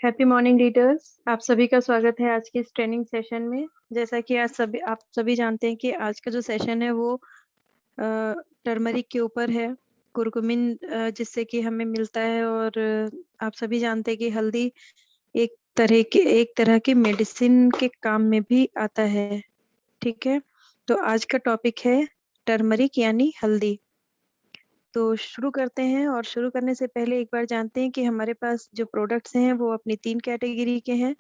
Happy morning leaders. आप सभी का स्वागत है आज के इस ट्रेनिंग सेशन में। जैसा कि आप सभी जानते हैं कि आज का जो सेशन है वो टर्मरिक के ऊपर है। कुरकुमिन जिससे कि हमें मिलता है। और आप सभी जानते हैं कि हल्दी एक तरह के मेडिसिन के काम में भी आता है। ठीक है, तो आज का टॉपिक है टर्मरिक यानी हल्दी। तो शुरू करते हैं। और शुरू करने से पहले एक बार जानते हैं कि हमारे पास जो प्रोडक्ट्स हैं वो अपनी 3 कैटेगरी के हैं।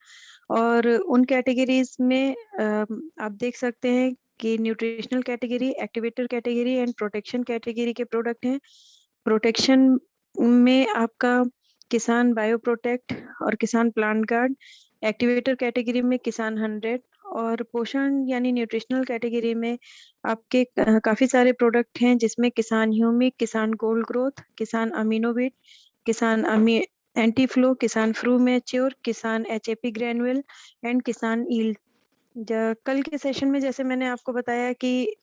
और उन कैटेगरीज में आप देख सकते हैं कि nutritional category, activator category and protection category के प्रोडक्ट हैं। प्रोटेक्शन में आपका किसान बायो प्रोटेक्ट और किसान प्लांट गार्ड। एक्टिवेटर कैटेगरी में किसान 100। और पोषण यानी न्यूट्रिशनल कैटेगरी में आपके काफी सारे प्रोडक्ट हैं, जिसमें किसान ह्यूमिक, किसान गोल्ड ग्रोथ, किसान अमीनोविट, किसान अमी एंटी फ्लो, किसान फ्रू मैच्योर, किसान एचएपी ग्रैनुअल एंड किसान ईल्ड। कल के सेशन में जैसे मैंने आपको बताया कि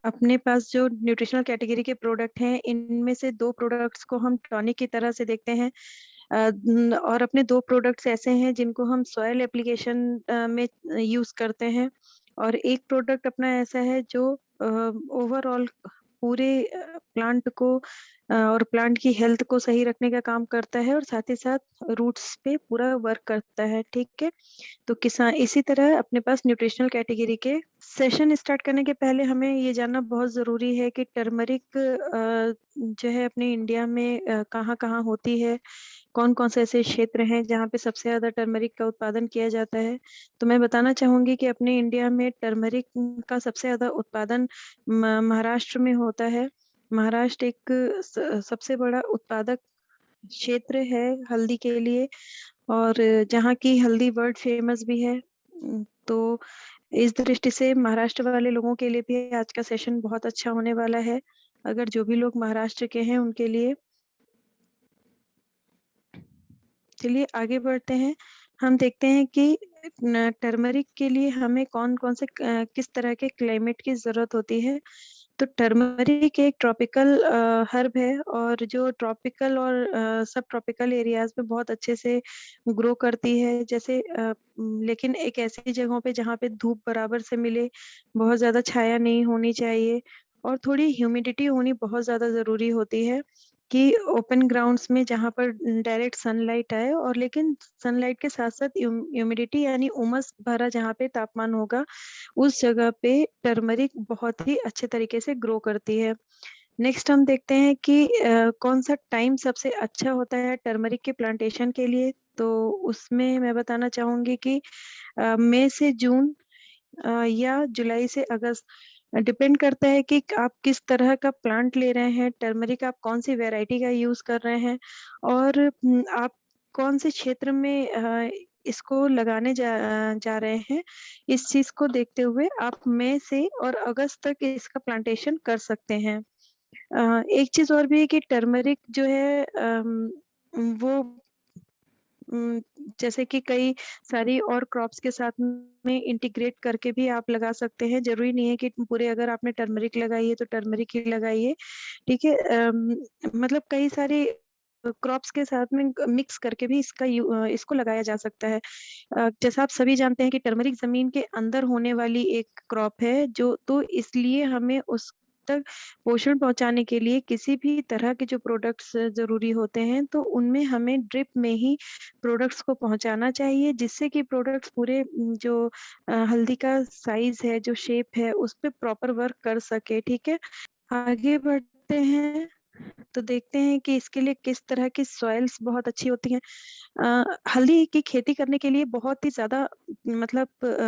अपने पास जो न्यूट्रिशनल कैटेगरी के प्रोडक्ट हैं, इनमें से 2 प्रोडक्ट्स को हम टॉनिक की तरह से देखते हैं। और अपने 2 प्रोडक्ट्स ऐसे हैं जिनको हम सॉइल एप्लीकेशन में यूज करते हैं। और एक प्रोडक्ट अपना ऐसा है जो ओवरऑल पूरे प्लांट को और प्लांट की हेल्थ को सही रखने का काम करता है, और साथ ही साथ रूट्स पे पूरा वर्क करता है। ठीक है, तो किसान इसी तरह अपने पास न्यूट्रिशनल कैटेगरी के। सेशन स्टार्ट करने के पहले हमें ये जानना बहुत जरूरी है कि टर्मरिक जो है अपने इंडिया में कहाँ कहाँ होती है, कौन कौन से ऐसे क्षेत्र हैं जहाँ पे सबसे ज्यादा टर्मरिक का उत्पादन किया जाता है। तो मैं बताना चाहूंगी कि अपने इंडिया में टर्मरिक का सबसे ज्यादा उत्पादन महाराष्ट्र में होता है। महाराष्ट्र एक सबसे बड़ा उत्पादक क्षेत्र है हल्दी के लिए, और जहाँ की हल्दी वर्ल्ड फेमस भी है। तो इस दृष्टि से महाराष्ट्र वाले लोगों के लिए भी आज का सेशन बहुत अच्छा होने वाला है, अगर जो भी लोग महाराष्ट्र के हैं उनके लिए। चलिए आगे बढ़ते हैं। हम देखते हैं कि टर्मरिक के लिए हमें कौन कौन से किस तरह के क्लाइमेट की जरूरत होती है। तो टर्मरिक एक ट्रॉपिकल हर्ब है, और जो ट्रॉपिकल और सब ट्रॉपिकल एरियाज में बहुत अच्छे से ग्रो करती है। जैसे लेकिन एक ऐसी जगहों पे जहाँ पे धूप बराबर से मिले, बहुत ज्यादा छाया नहीं होनी चाहिए, और थोड़ी ह्यूमिडिटी होनी बहुत ज्यादा जरूरी होती है कि ओपन ग्राउंड्स में जहाँ पर डायरेक्ट सनलाइट आए, और लेकिन सनलाइट के साथ साथ ह्यूमिडिटी यानी उमस भरा जहाँ पे तापमान होगा, उस जगह पे टर्मरिक बहुत ही अच्छे तरीके से ग्रो करती है। नेक्स्ट हम देखते हैं कि कौन सा टाइम सबसे अच्छा होता है टर्मरिक के प्लांटेशन के लिए। तो उसमें मैं बताना चाहूंगी कि मई से जून या जुलाई से अगस्त, डिपेंड करता है कि आप किस तरह का प्लांट ले रहे हैं, टर्मरिक आप कौन सी वैरायटी का यूज कर रहे हैं, और आप कौन से क्षेत्र में इसको लगाने जा रहे हैं। इस चीज को देखते हुए आप मई से और अगस्त तक इसका प्लांटेशन कर सकते हैं। एक चीज और भी है कि टर्मरिक जो है वो उम, जैसे कि कई सारी और क्रॉप्स के साथ में इंटीग्रेट करके भी आप लगा सकते हैं। जरूरी नहीं है कि पूरे अगर आपने टर्मरिक लगाई है तो टर्मरिक ही लगाइए। ठीक है, मतलब कई सारे क्रॉप्स के साथ में मिक्स करके भी इसको लगाया जा सकता है। जैसा आप सभी जानते हैं कि टर्मरिक जमीन के अंदर होने वाली एक क्रॉप है, जो तो इसलिए हमें उस तक पोषण पहुंचाने के लिए किसी भी तरह के जो प्रोडक्ट्स जरूरी होते हैं, तो उनमें हमें ड्रिप में ही प्रोडक्ट्स को पहुंचाना चाहिए, जिससे कि प्रोडक्ट्स पूरे जो हल्दी का साइज है, जो शेप है, उस पे प्रॉपर वर्क कर सके। ठीक है, आगे बढ़ते हैं तो देखते हैं कि इसके लिए किस तरह की सॉइल्स बहुत अच्छी होती हैं। हल्दी की खेती करने के लिए बहुत ही ज्यादा मतलब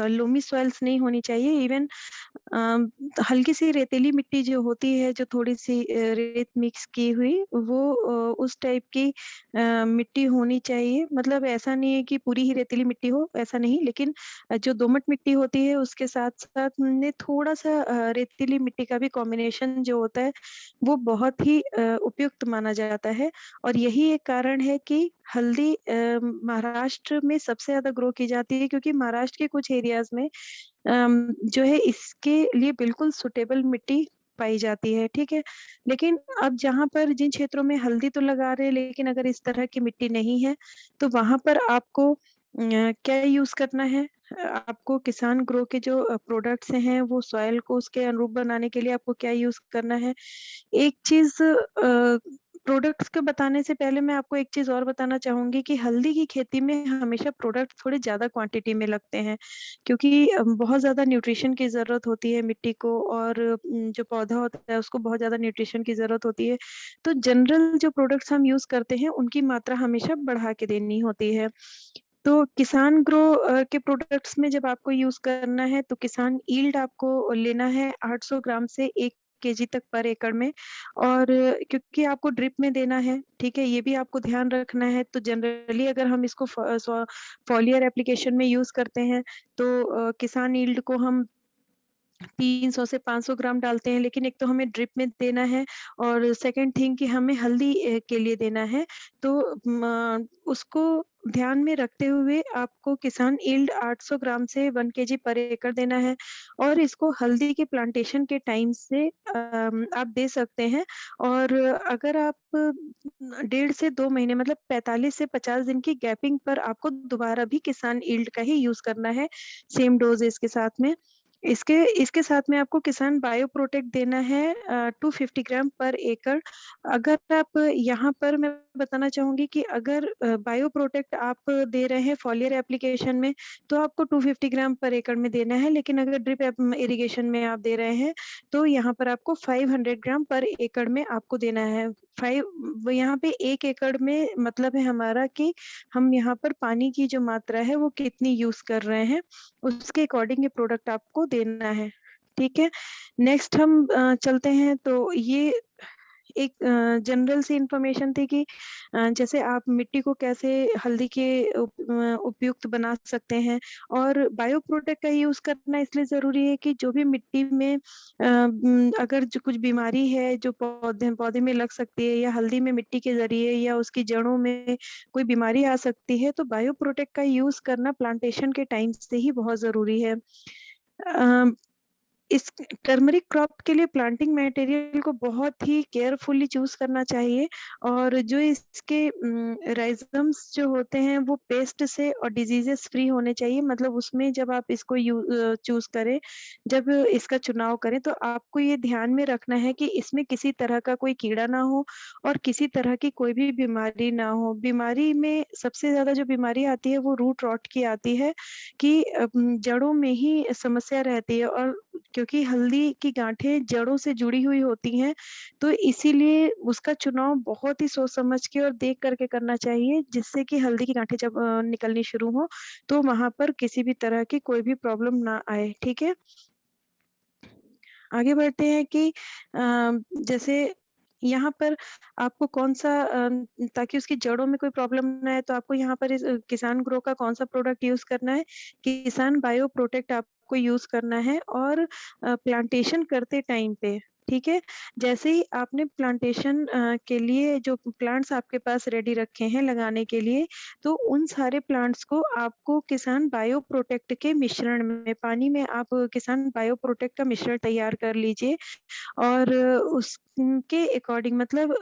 लोमी सॉइल्स नहीं होनी चाहिए। इवन हल्की सी रेतीली मिट्टी जो होती है, जो थोड़ी सी रेत मिक्स की हुई, वो उस टाइप की मिट्टी होनी चाहिए। मतलब ऐसा नहीं है कि पूरी ही रेतीली मिट्टी हो, ऐसा नहीं, लेकिन जो दोमट मिट्टी होती है उसके साथ साथ में थोड़ा सा रेतीली मिट्टी का भी कॉम्बिनेशन जो होता है, वो बहुत ही उपयुक्त माना जाता है। और यही एक कारण है कि हल्दी महाराष्ट्र में सबसे ज्यादा ग्रो की जाती है, क्योंकि महाराष्ट्र के कुछ एरियाज में जो है इसके लिए बिल्कुल सुटेबल मिट्टी पाई जाती है, ठीक है? लेकिन अब जहाँ पर जिन क्षेत्रों में हल्दी तो लगा रहे हैं लेकिन अगर इस तरह की मिट्टी नहीं है, तो वहाँ पर आपको क्या यूज़ करना है? आपको किसान ग्रो के जो प्रोडक्ट्स हैं वो सॉइल को उसके अनुरूप बनाने के लिए आपको क्या यूज़ करना है? एक चीज़ प्रोडक्ट्स के बताने से पहले मैं आपको एक चीज़ और बताना चाहूँगी कि हल्दी की खेती में हमेशा प्रोडक्ट थोड़े ज़्यादा क्वांटिटी में लगते हैं, क्योंकि बहुत ज़्यादा न्यूट्रिशन की ज़रूरत होती है मिट्टी को और जो पौधा होता है उसको बहुत ज़्यादा न्यूट्रिशन की ज़रूरत होती है। तो जनरल जो प्रोडक्ट्स हम यूज़ करते हैं उनकी मात्रा हमेशा बढ़ा के देनी होती है। तो किसान ग्रो के प्रोडक्ट्स में जब आपको यूज़ करना है तो किसान यील्ड आपको लेना है 800 ग्राम से 1 केजी तक पर एकड़ में और क्योंकि आपको ड्रिप में देना है, ठीक है? ये भी आपको ध्यान रखना है। तो जनरली अगर हम इसको फॉलियर एप्लीकेशन में यूज़ करते हैं तो किसान यील्ड को हम 300 से 500 ग्राम डालते हैं, लेकिन एक तो हमें ड्रिप में देना है और सेकंड थिंग कि हमें हल्दी के लिए देना है। तो उसको ध्यान में रखते हुए आपको किसान यील्ड 800 ग्राम से 1 केजी पर एकड़ देना है और इसको हल्दी के प्लांटेशन के टाइम से आप दे सकते हैं और अगर आप डेढ़ से 2 महीने मतलब 45 से 50 दिन की गैपिंग पर आपको दोबारा भी किसान यील्ड का ही यूज़ करना है, सेम डोज़ेज़ के साथ में। इसके इसके साथ में आपको किसान बायो प्रोटेक्ट देना है 250 ग्राम पर एकड़। अगर आप यहाँ पर मैं बताना चाहूँगी कि अगर बायो प्रोटेक्ट आप दे रहे हैं फॉलियर एप्लीकेशन में, तो आपको 250 ग्राम पर एकड़ में देना है, लेकिन अगर ड्रिप इरिगेशन में आप दे रहे हैं, तो यहाँ पर आपको 500 ग्राम पर एकड़ में आपको देना है। 5 यहाँ पे 1 एकड़ में मतलब है हमारा कि हम यहाँ पर पानी की जो मात्रा है, वो कितनी यूज़ कर रहे हैं। उसके अकॉर्डिंग ये प्रोडक्ट आपको देना है, ठीक है? नेक्स्ट हम चलते हैं तो ये एक जनरल सी इन्फॉर्मेशन थी कि जैसे आप मिट्टी को कैसे हल्दी के उपयुक्त बना सकते हैं और बायो प्रोडक्ट का यूज़ करना इसलिए ज़रूरी है कि जो भी मिट्टी में अगर जो कुछ बीमारी है जो पौधे पौधे में लग सकती है या हल्दी में मिट्टी के ज़रिए या उसकी जड़ों में कोई बीमारी आ सकती है, तो बायो प्रोटेक्ट का यूज़ करना प्लांटेशन के टाइम से ही बहुत ज़रूरी है। अ, इस टर्मरिक क्रॉप के लिए प्लांटिंग मटेरियल को बहुत ही केयरफुली चूज़ करना चाहिए और जो इसके राइज़ोम्स जो होते हैं वो पेस्ट से और डिजीज़ेज़ फ्री होने चाहिए मतलब उसमें जब आप इसको चूज़ करें, जब इसका चुनाव करें तो आपको ये ध्यान में रखना है कि इसमें किसी तरह का कोई कीड़ा ना हो और किसी तरह की कोई भी बीमारी ना हो। बीमारी में सबसे ज़्यादा जो बीमारी आती है वो रूट रॉट की आती है कि जड़ों में ही समस्या रहती है और क्योंकि हल्दी की गाँठें जड़ों से जुड़ी हुई होती हैं, तो इसीलिए उसका चुनाव बहुत ही सोच समझ के और देख कर के करना चाहिए, जिससे कि हल्दी की गाँठें जब निकलनी शुरू हों, तो वहाँ पर किसी भी तरह की कोई भी प्रॉब्लम ना आए, ठीक है? आगे बढ़ते हैं कि जैसे यहाँ पर आपको कौन-सा ताकि उसकी जड़ों में कोई प्रॉब्लम ना आए, तो आपको यहाँ पर इस किसान ग्रो का कौन-सा प्रोडक्ट यूज़ करना है, किसान बायो प्रोटेक्ट आपको यूज़ करना है और प्लांटेशन करते टाइम पे, ठीक है? जैसे ही आपने प्लांटेशन के लिए जो प्लांट्स आपके पास रेडी रखे हैं लगाने के लिए, तो उन सारे प्लांट्स को आपको किसान बायो प्रोटेक्ट के मिश्रण में पानी में आप किसान बायो प्रोटेक्ट का मिश्रण तैयार कर लीजिए और उसके अकॉर्डिंग मतलब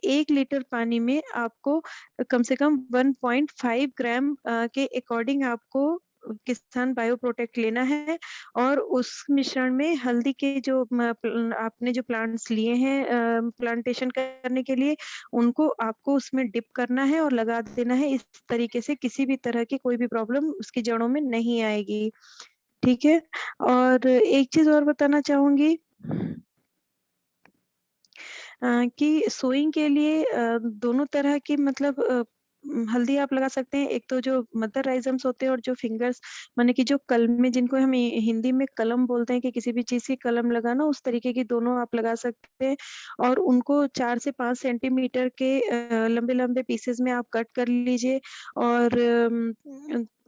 1 लीटर पानी में आपको कम से कम 1.5 ग्राम के अकॉर्डिंग आपको किसान बायो प्रोटेक्ट लेना है और उस मिश्रण में हल्दी के जो आपने जो प्लांट्स लिए हैं प्लांटेशन करने के लिए, उनको आपको उसमें डिप करना है और लगा देना है। इस तरीके से किसी भी तरह की कोई भी प्रॉब्लम उसकी जड़ों में नहीं आएगी, ठीक है? और एक चीज़ और बताना चाहूँगी कि सोइंग के लिए दोनों तरह की मतलब हल्दी आप लगा सकते हैं। एक तो जो मदर राइज़म्स होते हैं और जो फिंगर्स माने कि जो कलमे जिनको हम हिंदी में कलम बोलते हैं कि किसी भी चीज़ की कलम लगाना, उस तरीके की दोनों आप लगा सकते हैं और उनको 4 से 5 सेंटीमीटर के लंबे-लंबे पीसेज़ में आप कट कर लीजिए और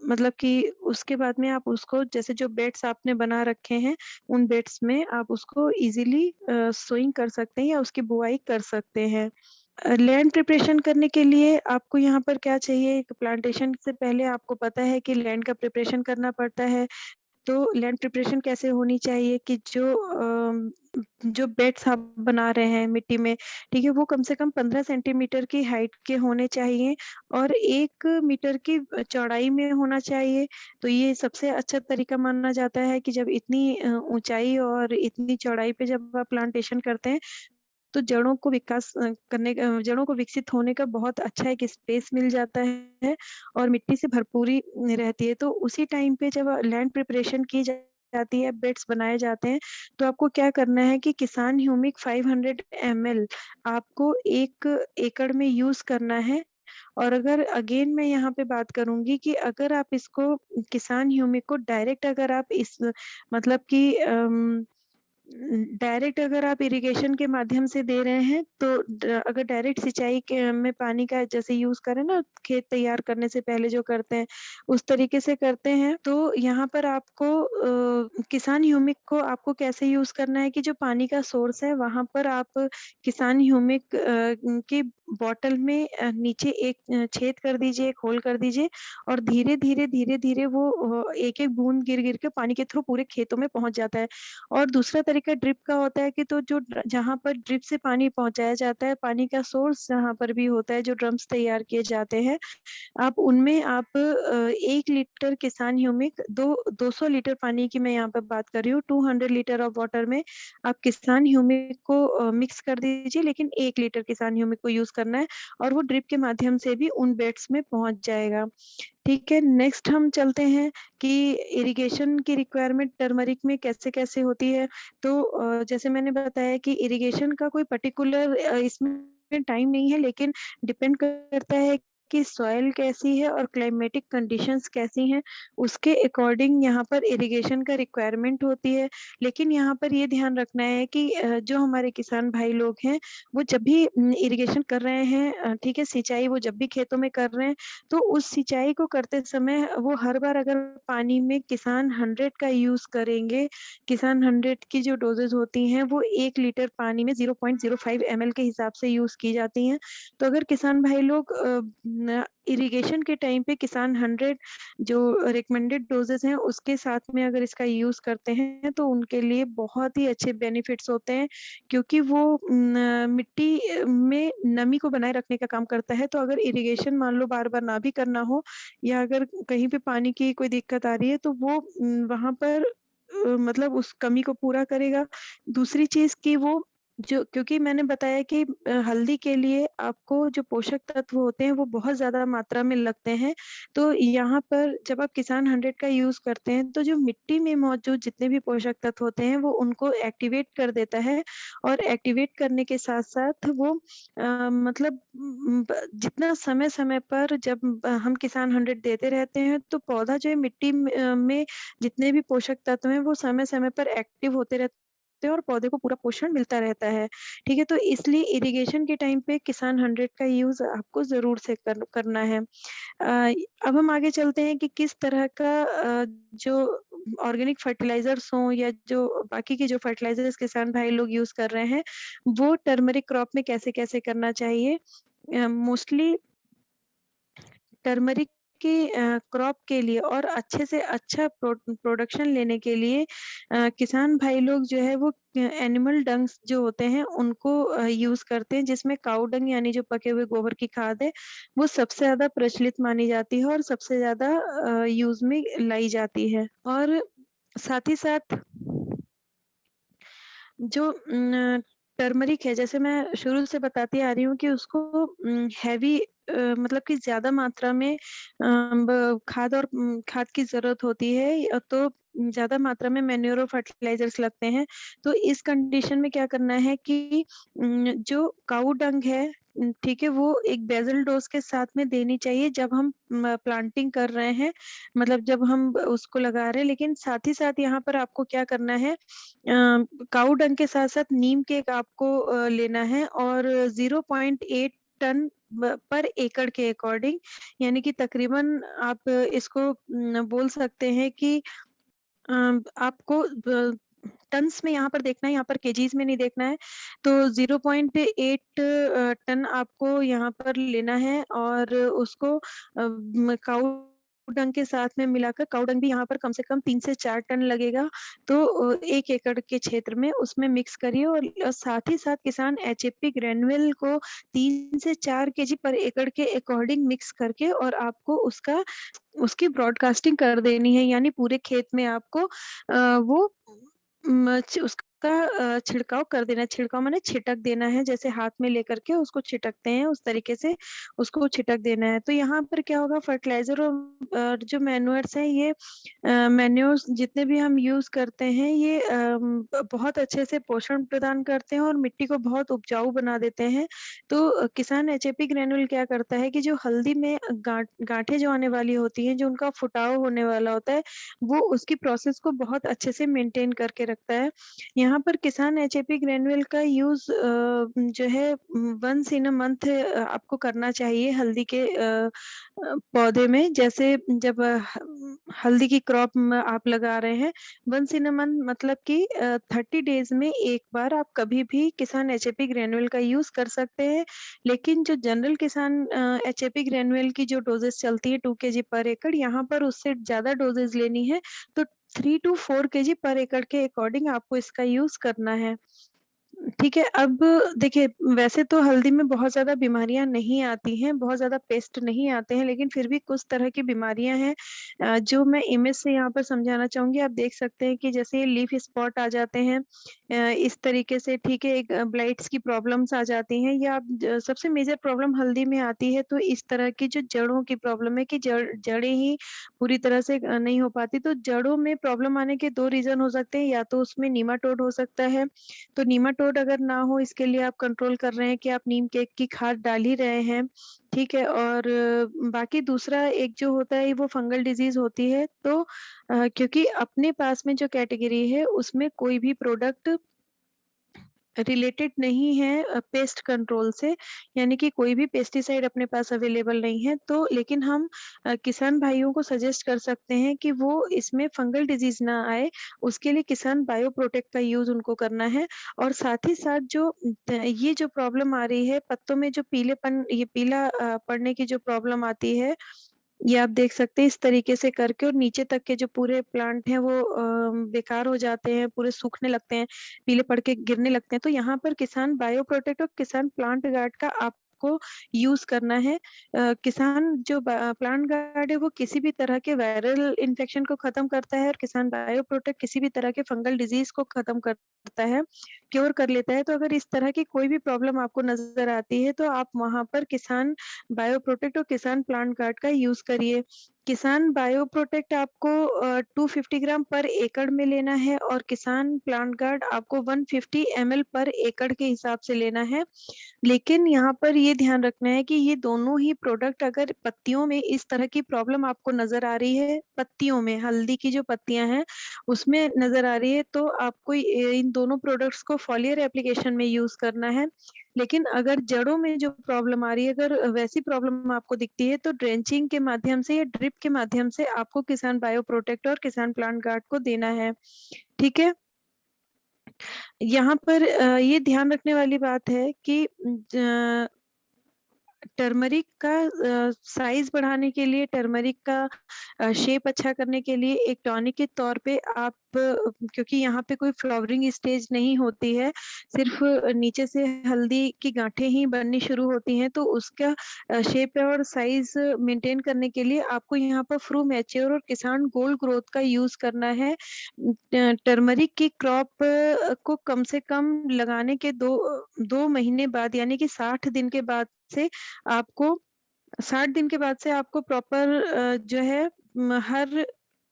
मतलब कि उसके बाद में आप उसको जैसे जो बेड्स आपने बना रखे हैं, उन बेड्स में आप उसको इज़िली सोइंग कर सकते हैं या उसकी बुआई कर सकते हैं। लैंड प्रिपरेशन करने के लिए आपको यहाँ पर क्या चाहिए, प्लांटेशन से पहले आपको पता है कि लैंड का प्रिपरेशन करना पड़ता है। तो लैंड प्रिपरेशन कैसे होनी चाहिए कि जो बेड्स आप बना रहे हैं मिट्टी में, ठीक है, वो कम से कम 15 सेंटीमीटर की हाइट के होने चाहिए और 1 मीटर की चौड़ाई में होना चाहिए। तो ये सबसे अच्छा तरीका माना जाता है कि जब इतनी ऊँचाई और इतनी चौड़ाई पे जब आप प्लांटेशन करते हैं, तो जड़ों को विकसित होने का बहुत अच्छा एक स्पेस मिल जाता है और मिट्टी से भरपूरी रहती है। तो उसी टाइम पे जब लैंड प्रिपरेशन की जाती है, बेड्स बनाए जाते हैं, तो आपको क्या करना है कि किसान ह्यूमिक 500 ml आपको 1 एकड़ में यूज़ करना है। और अगर अगेन मैं यहाँ पे बात करूँगी कि अगर आप इसको किसान ह्यूमिक को डायरेक्ट अगर आप इस मतलब कि डायरेक्ट अगर आप इरिगेशन के माध्यम से दे रहे हैं, तो अगर डायरेक्ट सिंचाई के में पानी का जैसे यूज़ करें ना, खेत तैयार करने से पहले जो करते हैं, उस तरीके से करते हैं, तो यहाँ पर आपको किसान ह्यूमिक को आपको कैसे यूज़ करना है कि जो पानी का सोर्स है, वहाँ पर आप किसान ह्यूमिक की बॉटल में नीचे एक छेद कर दीजिए, एक होल कर दीजिए और धीरे-धीरे, धीरे-धीरे वो एक-एक बूंद गिर-गिर के पानी के थ्रू पूरे खेतों में पहुँच जाता है। और दूसरा तरीका ड्रिप का होता है कि तो जो जहाँ पर ड्रिप से पानी पहुँचाया जाता है, पानी का सोर्स जहाँ पर भी होता है, जो ड्रम्स तैयार किए जाते हैं, आप उनमें आप 1 लीटर किसान ह्यूमिक 200 लीटर पानी की मैं यहाँ पे बात कर रही हूँ, 200 लीटर ऑफ वाटर में आप किसान ह्यूमिक को मिक्स कर दीजिए, लेकिन 1 लीटर किसान ह्यूमिक को यूज़ करना है और वो ड्रिप के माध्यम से भी उन बेड्स में पहुँच जाएगा। ठीक है, नेक्स्ट हम चलते हैं कि इरिगेशन की रिक्वायरमेंट टर्मरिक में कैसे-कैसे होती है। तो जैसे मैंने बताया कि इरिगेशन का कोई पर्टिकुलर इसमें टाइम नहीं है, लेकिन डिपेंड करता है कि सॉइल कैसी है और क्लाइमेटिक कंडीशंस कैसी हैं, उसके अकॉर्डिंग यहाँ पर इरिगेशन का रिक्वायरमेंट होती है। लेकिन यहाँ पर ये ध्यान रखना है कि जो हमारे किसान भाई लोग हैं, वो जब भी इरिगेशन कर रहे हैं ठीक है, सिंचाई वो जब भी खेतों में कर रहे हैं, तो उस सिंचाई को करते समय वो हर बार अगर पानी में किसान 100 का यूज़ करेंगे, किसान 100 की जो डोज़ेज़ होती हैं वो 1 लीटर पानी में 0.05 एमएल के हिसाब से यूज़ की जाती हैं। तो अगर किसान भाई लोग इरिगेशन के टाइम पे किसान 100 जो रिकमेंडेड डोज़ेज़ हैं उसके साथ में अगर इसका यूज़ करते हैं तो उनके लिए बहुत ही अच्छे बेनिफिट्स होते हैं क्योंकि वो मिट्टी में नमी को बनाए रखने का काम करता है। तो अगर इरिगेशन मान लो बार-बार ना भी करना हो या अगर कहीं पे पानी की कोई दिक्कत आ रही है तो वो वहाँ पर मतलब उस कमी को पूरा करेगा। दूसरी चीज़ कि वो जो क्योंकि मैंने बताया कि हल्दी के लिए आपको जो पोषक तत्व होते हैं वो बहुत ज़्यादा मात्रा में लगते हैं। तो यहाँ पर जब आप किसान 100 का यूज़ करते हैं तो जो मिट्टी में मौजूद जितने भी पोषक तत्व होते हैं वो उनको एक्टिवेट कर देता है और एक्टिवेट करने के साथ-साथ वो मतलब जितना समय-समय पर जब हम किसान 100 देते रहते हैं तो पौधा जो है मिट्टी में जितने भी पोषक तत्व हैं वो समय-समय पर एक्टिव होते रहते हैं और पौधे को पूरा पोषण मिलता रहता है। ठीक है? तो इसलिए इरिगेशन के टाइम पे किसान 100 का यूज़ आपको ज़रूर से करना है। अब हम आगे चलते हैं कि किस तरह का जो ऑर्गेनिक फर्टिलाइज़र्स हों या जो बाकी के जो फर्टिलाइज़र्स किसान भाई लोग यूज़ कर रहे हैं, वो टर्मरिक क्रॉप में कैसे-कैसे करना चाहिए। मोस्टली टर्मरिक के क्रॉप के लिए और अच्छे से अच्छा प्रोडक्शन लेने के लिए किसान भाई लोग जो है वो एनिमल डंग्स जो होते हैं उनको यूज़ करते हैं जिसमें काऊ डंग यानी जो पके हुए गोबर की खाद है, वो सबसे ज़्यादा प्रचलित मानी जाती है और सबसे ज़्यादा यूज़ में लाई जाती है। और साथ ही साथ जो टर्मरिक है जैसे मैं शुरू से बताती आ रही हूँ कि उसको हेवी मतलब कि ज़्यादा मात्रा में ब खाद और खाद की ज़रूरत होती है तो ज़्यादा मात्रा में मैन्योर और फर्टिलाइज़र्स लगते हैं। तो इस कंडीशन में क्या करना है कि जो काऊ डंग है ठीक है, वो एक बेसल डोज़ के साथ में देनी चाहिए जब हम प्लांटिंग कर रहे हैं, मतलब जब हम उसको लगा रहे हैं। लेकिन साथ ही साथ यहाँ पर आपको क्या करना है काऊ डंग के साथ-साथ नीम केक आपको लेना है और 0.8 टन पर एकड़ के अकॉर्डिंग यानी कि तकरीबन आप इसको बोल सकते हैं कि आपको टन्स में यहाँ पर देखना है, यहाँ पर केजीज़ में नहीं देखना है। तो 0.8 टन आपको यहाँ पर लेना है और उसको काऊ डंग के साथ में मिलाकर, काऊ डंग भी यहाँ पर कम से कम 3 से 4 टन लगेगा। तो 1 एकड़ के क्षेत्र में उसमें मिक्स करिए और साथ ही साथ किसान एचएपी ग्रैन्युअल को 3 से 4 केजी पर एकड़ के अकॉर्डिंग मिक्स करके और आपको उसकी ब्रॉडकास्टिंग कर देनी है, यानी पूरे खेत में आपको वो उसका छिड़काव कर देना है। छिड़काव माने छिटक देना है, जैसे हाथ में लेकर के उसको छिटकते हैं, उस तरीके से उसको छिटक देना है। तो यहाँ पर क्या होगा, फर्टिलाइज़र और जो मैन्योर्स हैं, ये मैन्योर्स जितने भी हम यूज़ करते हैं, ये बहुत अच्छे से पोषण प्रदान करते हैं और मिट्टी को बहुत उपजाऊ बना देते हैं। तो किसान एचएपी ग्रैन्युल क्या करता है कि जो हल्दी में गाँठें जो आने वाली होती हैं, जो उनका फुटाव होने वाला होता है, वो उसकी प्रोसेस को बहुत अच्छे से मेंटेन करके रखता है। यहाँ पर किसान एचएपी ग्रैन्युल का यूज़ जो है वन्स इन अ मंथ आपको करना चाहिए हल्दी के पौधे में। जैसे जब हल्दी की क्रॉप आप लगा रहे हैं, वन्स इन अ मंथ मतलब कि 30 डेज़ में एक बार आप कभी भी किसान एचएपी ग्रैन्युल का यूज़ कर सकते हैं। लेकिन जो जनरल किसान एचएपी ग्रैन्युल की जो डोज़ेज़ चलती है 2 केजी पर एकड़, यहाँ पर उससे ज़्यादा डोज़ेज़ लेनी है, तो 3 टू 4 केजी पर एकड़ के अकॉर्डिंग आपको इसका यूज़ करना है। ठीक है, अब देखिए वैसे तो हल्दी में बहुत ज़्यादा बीमारियाँ नहीं आती हैं, बहुत ज़्यादा पेस्ट नहीं आते हैं, लेकिन फिर भी कुछ तरह की बीमारियाँ हैं जो मैं इमेज से यहाँ पर समझाना चाहूँगी। आप देख सकते हैं कि जैसे ये लीफ स्पॉट आ जाते हैं इस तरीके से, ठीक है, एक ब्लाइट्स की प्रॉब्लम्स आ जाती हैं, या आप सबसे मेजर प्रॉब्लम हल्दी में आती है, तो इस तरह की जो जड़ों की प्रॉब्लम है कि जड़ें ही पूरी तरह से नहीं हो पाती। तो जड़ों में प्रॉब्लम आने के 2 रीज़न हो सकते हैं, या तो उसमें नीमाटोड हो सकता है, तो नीमाटोड अगर ना हो, इसके लिए आप कंट्रोल कर रहे हैं कि आप नीम केक की खाद डाल ही रहे हैं, ठीक है? और बाकी दूसरा एक जो होता है वो फंगल डिज़ीज़ होती है। तो क्योंकि अपने पास में जो कैटेगरी है उसमें कोई भी प्रोडक्ट रिलेटेड नहीं है पेस्ट कंट्रोल से, यानी कि कोई भी पेस्टिसाइड अपने पास अवेलेबल नहीं है। तो लेकिन हम किसान भाइयों को सजेस्ट कर सकते हैं कि वो इसमें फंगल डिज़ीज़ ना आए, उसके लिए किसान बायो प्रोटेक्ट का यूज़ उनको करना है। और साथ ही साथ ये जो प्रॉब्लम आ रही है पत्तों में, जो पीलेपन, ये पीला पड़ने की जो प्रॉब्लम आती है, ये आप देख सकते हैं इस तरीके से करके, और नीचे तक के जो पूरे प्लांट हैं वो बेकार हो जाते हैं, पूरे सूखने लगते हैं, पीले पड़ के गिरने लगते हैं। तो यहाँ पर किसान बायो प्रोटेक्ट और किसान प्लांट गार्ड का आपको यूज़ करना है। किसान जो प्लांट गार्ड है वो किसी भी तरह के वायरल इन्फेक्शन को खत्म करता है, और किसान बायो प्रोटेक्ट किसी भी तरह के फंगल डिज़ीज़ को खत्म करता है, क्योर कर लेता है। तो अगर इस तरह की कोई भी प्रॉब्लम आपको नज़र आती है, तो आप वहाँ पर किसान बायो प्रोटेक्ट और किसान प्लांट गार्ड का यूज़ करिए। किसान बायो प्रोटेक्ट आपको 250 ग्राम पर एकड़ में लेना है, और किसान प्लांट गार्ड आपको 150 एमएल पर एकड़ के हिसाब से लेना है। लेकिन यहाँ पर ये ध्यान रखना है कि ये दोनों ही प्रोडक्ट, अगर पत्तियों में इस तरह की प्रॉब्लम आपको नज़र आ रही है, पत्तियों में हल्दी की जो पत्तियाँ हैं, उसमें नज़र आ रही है, तो आपको इन दोनों प्रोडक्ट्स को फॉलियर एप्लीकेशन में यूज़ करना है। लेकिन अगर जड़ों में जो प्रॉब्लम आ रही है, अगर वैसी प्रॉब्लम आपको दिखती है, तो ड्रेंचिंग के माध्यम से या ड्रिप के माध्यम से आपको किसान बायो प्रोटेक्ट और किसान प्लांट गार्ड को देना है। ठीक है? यहाँ पर ये ध्यान रखने वाली बात है कि टर्मरिक का साइज़ बढ़ाने के लिए, टर्मरिक का शेप अच्छा करने के लिए एक टॉनिक के तौर पे आप, क्योंकि यहाँ पे कोई फ्लावरिंग स्टेज नहीं होती है, सिर्फ़ नीचे से हल्दी की गाँठें ही बननी शुरू होती हैं, तो उसका शेप और साइज़ मेंटेन करने के लिए आपको यहाँ पर फ्रू मैच्योर और किसान गोल्ड ग्रोथ का यूज़ करना है। टर्मरिक की क्रॉप को कम से कम लगाने के 2 महीने बाद, यानी कि 60 दिन के बाद से आपको 60 दिन के बाद से आपको प्रॉपर जो है हर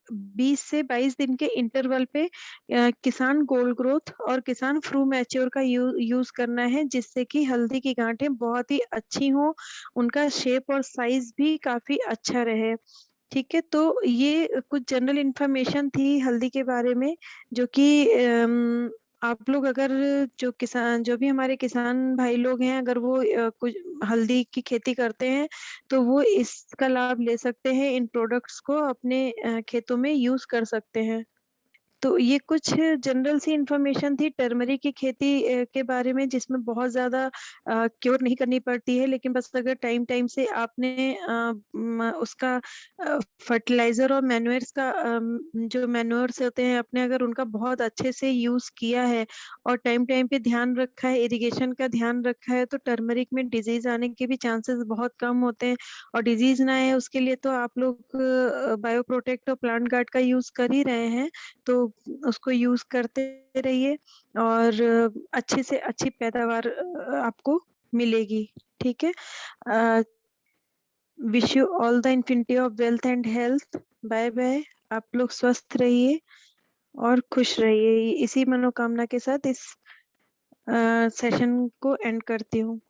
20 से 22 दिन के इंटरवल पे किसान गोल्ड ग्रोथ और किसान फ्रू मैच्योर का यूज़ करना है, जिससे कि हल्दी की गाँठें बहुत ही अच्छी हों, उनका शेप और साइज़ भी काफ़ी अच्छा रहे। ठीक है, तो ये कुछ जनरल इन्फॉर्मेशन थी हल्दी के बारे में, जो कि आप लोग अगर जो भी हमारे किसान भाई लोग हैं, अगर वो कुछ हल्दी की खेती करते हैं, तो वो इसका लाभ ले सकते हैं, इन प्रोडक्ट्स को अपने खेतों में यूज़ कर सकते हैं। तो ये कुछ जनरल सी इन्फॉर्मेशन थी टर्मरिक की खेती के बारे में, जिसमें बहुत ज़्यादा क्योर नहीं करनी पड़ती है, लेकिन बस अगर टाइम-टाइम से आपने उसका फर्टिलाइज़र और मैन्योर्स का जो मैन्योर्स होते हैं अपने, अगर उनका बहुत अच्छे से यूज़ किया है और टाइम-टाइम पे ध्यान रखा है, इरिगेशन का ध्यान रखा है, तो टर्मरिक में डिज़ीज़ आने के भी चांसेस बहुत कम होते हैं। और डिज़ीज़ ना आए उसके लिए तो आप लोग बायो प्रोटेक्ट और प्लांट गार्ड का यूज़ कर ही रहे हैं, तो उसको यूज़ करते रहिए और अच्छे से अच्छी पैदावार आपको मिलेगी, ठीक है? Uh, wish you all the infinity of wealth and health. Bye bye. आप लोग स्वस्थ रहिए और खुश रहिए। इसी मनोकामना के साथ इस सेशन को एंड करती हूँ।